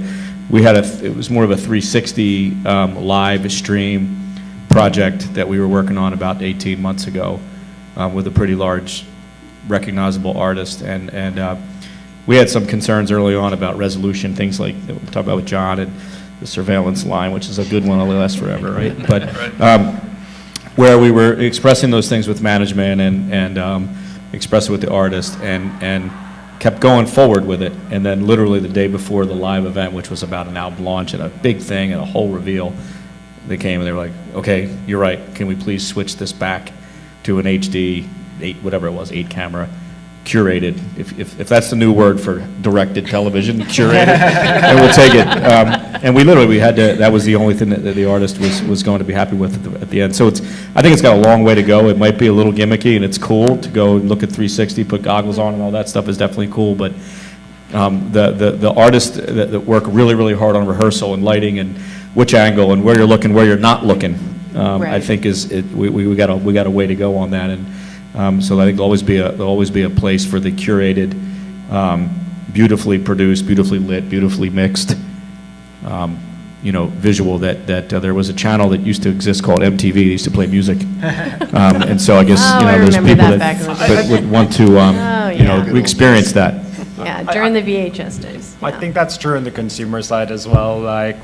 we had it was more of a 360 live stream project that we were working on about 18 months ago with a pretty large recognizable artist, and we had some concerns early on about resolution, things like that we talked about with John, and the surveillance line, which is a good one, it'll last forever, right? But where we were expressing those things with management and expressing with the artist, and kept going forward with it, and then literally the day before the live event, which was about an album launch and a big thing and a whole reveal, they came and they were like, okay, you're right, can we please switch this back to an HD, 8 camera, curated, if that's the new word for directed television, curated, and we'll take it. And we had to, that was the only thing that the artist was going to be happy with at the end. So I think it's got a long way to go. It might be a little gimmicky, and it's cool to go and look at 360, put goggles on, and all that stuff is definitely cool, but the artists that work really, really hard on rehearsal and lighting and which angle and where you're looking, where you're not looking, Right. I think we got a way to go on that, and so I think there'll always be a place for the curated, beautifully produced, beautifully lit, beautifully mixed, visual that there was a channel that used to exist called MTV. They used to play music, and so I guess I there's remember people that back in the that day. would want to yeah. we experienced that. Yeah, during the VHS days. I yeah. think that's true in the consumer side as well. Like,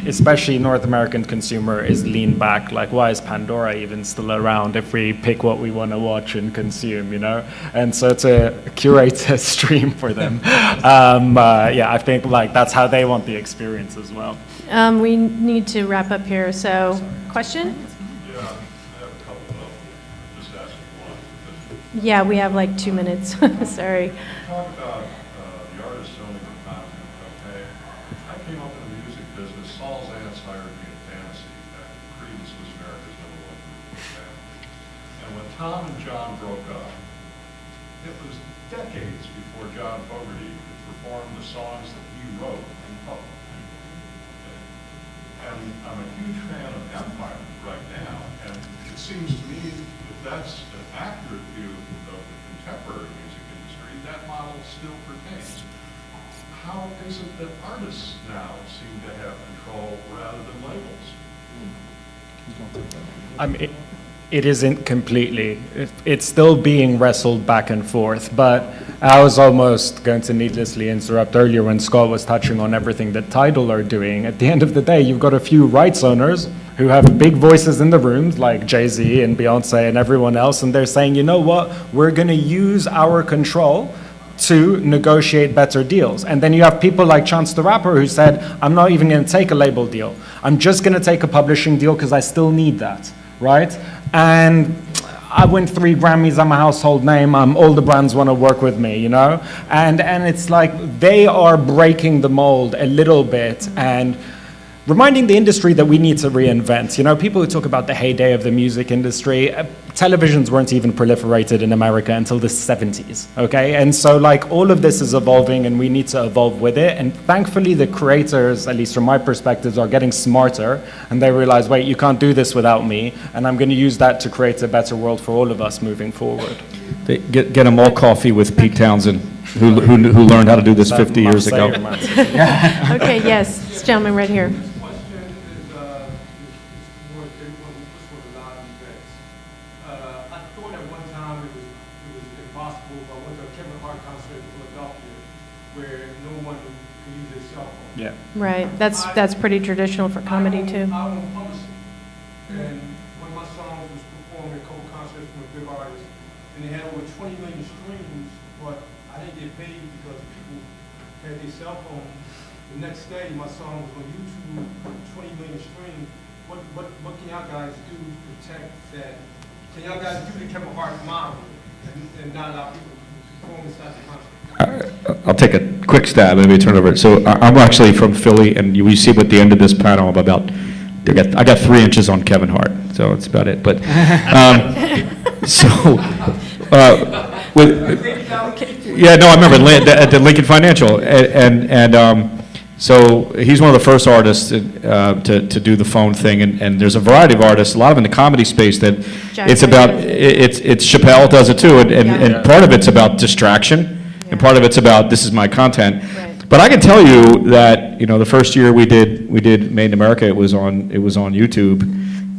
especially North American consumer is lean back. Like, why is Pandora even still around if we pick what we want to watch and consume, you know? And so to curate a stream for them, I think like that's how they want the experience as well. We need to wrap up here, so, question? Yeah, I have a couple of them. Just asking one. Yeah, we have like 2 minutes, sorry. Talk about the artist owning the content, okay? I came up in the music business, Saul Zaentz hired me at Fantasy, back when Creedence was America's #1 group band. And when Tom and John broke up, it was decades before John Fogerty could perform the songs that he wrote in public. Okay? And I'm a huge fan of Empire right now, and it seems to me if that's an accurate view of the contemporary music industry, that model still pertains. How is it that artists now seem to have control rather than labels? It isn't completely. It's still being wrestled back and forth, but I was almost going to needlessly interrupt earlier when Scott was touching on everything that Tidal are doing. At the end of the day, you've got a few rights owners who have big voices in the rooms, like Jay-Z and Beyonce and everyone else, and they're saying, you know what, we're going to use our control to negotiate better deals. And then you have people like Chance the Rapper who said, I'm not even going to take a label deal. I'm just going to take a publishing deal because I still need that, right? And I win 3 Grammys, I'm a household name, all the brands want to work with me, you know? And it's like they are breaking the mold a little bit and reminding the industry that we need to reinvent. You know, people who talk about the heyday of the music industry, televisions weren't even proliferated in America until the 70s, okay? And so like all of this is evolving and we need to evolve with it. And thankfully the creators, at least from my perspective, are getting smarter and they realize, wait, you can't do this without me. And I'm gonna use that to create a better world for all of us moving forward. They get them all coffee with Pete Townsend, who learned how to do this 50 years ago. Okay, yes, this gentleman right here. I thought at one time it was impossible. I went to a Kevin Hart concert in Philadelphia where no one to use their cell phone. Yeah. Right, that's pretty traditional for comedy, too. I own Publishing, and one of my songs was performed at a couple concerts from a big artist, and they had over 20 million streams, but I didn't get paid because people had their cell phone. The next day, my song was on YouTube, 20 million streams. What can y'all guys do to protect that? Can y'all guys do the Kevin Hart model and not allow people to perform inside the concert? I'll take a quick stab, maybe turn it over. So I'm actually from Philly, and you see at the end of this panel, I'm about, I got 3 inches on Kevin Hart, so that's about it. But, yeah, no, I remember at the Lincoln Financial, so he's one of the first artists to do the phone thing, and there's a variety of artists, a lot of in the comedy space that Jack it's about, Lemmon. it's Chappelle does it too, Yeah. and part of it's about distraction, Yeah. and part of it's about, this is my content. Right. But I can tell you that, the first year we did Made in America, it was on YouTube,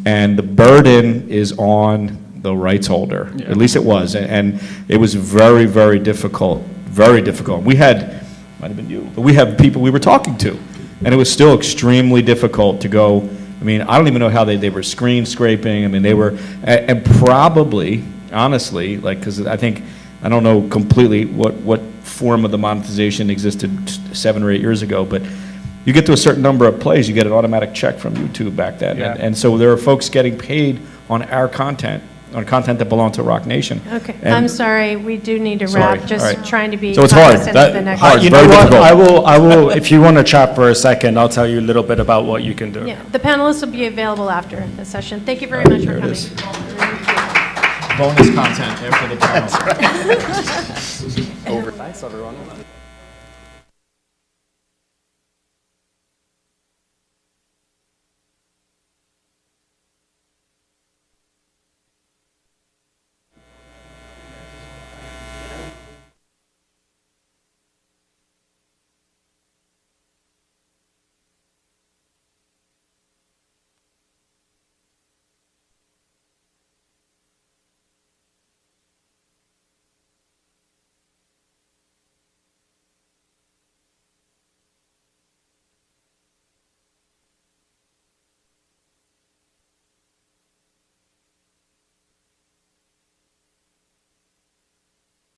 and the burden is on the rights holder. At least it was, and it was very, very difficult, very difficult. We had, might have been you, but we have people we were talking to, and it was still extremely difficult to go. I mean, I don't even know how they were screen scraping. I mean, they were, and probably, honestly, like, because I don't know completely what form of the monetization existed 7 or 8 years ago, but you get to a certain number of plays, you get an automatic check from YouTube back then. Yeah. And so there are folks getting paid on our content, on content that belonged to Rock Nation. Okay, And- I'm sorry, we do need to Sorry, wrap, just all right. trying to be So it's hard. cognizant of the That- next. hard. You Very know what, difficult. I will, if you want to chat for a second, I'll tell you a little bit about what you can do. Yeah, the panelists will be available after the session. Thank you very much for There it coming. is. Bonus content after the panel. Thanks, everyone.